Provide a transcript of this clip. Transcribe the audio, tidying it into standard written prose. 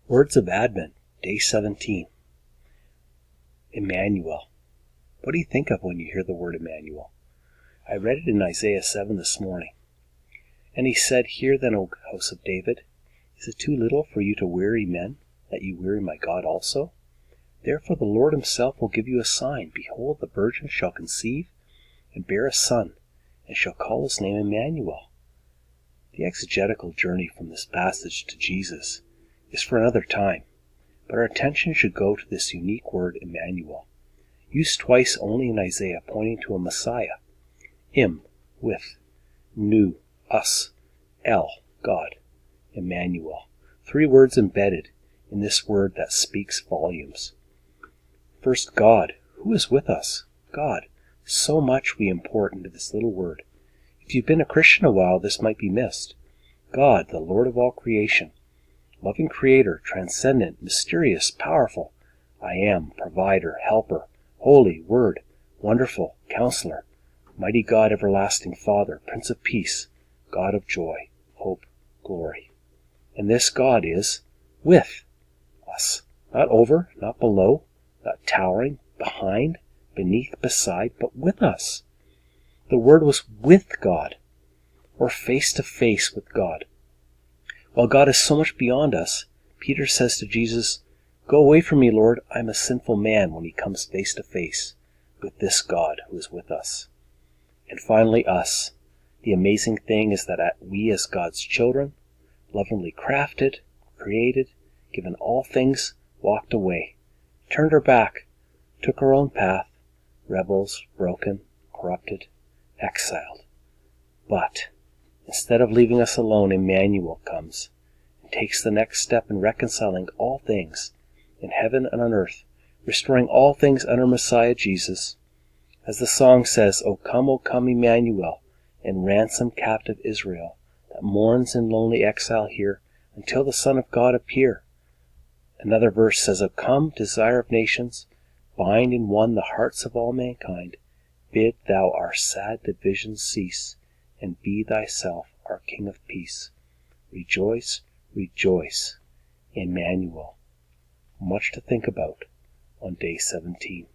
Words of Advent, Day 17. Emmanuel. What do you think of when you hear the word Emmanuel? I read it in Isaiah 7 this morning. And he said, Hear then, O house of David, is it too little for you to weary men, that you weary my God also? Therefore the Lord himself will give you a sign. Behold, the virgin shall conceive and bear a son, and shall call his name Emmanuel. The exegetical journey from this passage to Jesus is for another time, but our attention should go to this unique word Emmanuel, used twice only in Isaiah, pointing to a Messiah. Im, with, nu, us, El, God, Emmanuel. 3 words embedded in this word that speaks volumes. First, God. Who is with us? God. So much we import into this little word. If you've been a Christian a while, this might be missed. God, the Lord of all creation, loving Creator, transcendent, mysterious, powerful, I am, provider, helper, holy, word, wonderful, counselor, mighty God, everlasting Father, Prince of Peace, God of joy, hope, glory. And this God is with us, not over, not below, not towering, behind, beneath, beside, but with us. The Word was with God, or face to face with God. While God is so much beyond us, Peter says to Jesus, Go away from me, Lord, I'm a sinful man, when he comes face to face with this God who is with us. And finally, us. The amazing thing is that we as God's children, lovingly crafted, created, given all things, walked away, turned our back, took our own path, rebels, broken, corrupted, exiled. But instead of leaving us alone, Emmanuel comes and takes the next step in reconciling all things in heaven and on earth, restoring all things under Messiah Jesus. As the song says, O come, Emmanuel, and ransom captive Israel, that mourns in lonely exile here, until the Son of God appear. Another verse says, O come, desire of nations, bind in one the hearts of all mankind, bid thou our sad divisions cease, and be thyself our King of peace. Rejoice, rejoice, Emmanuel. Much to think about on day 17.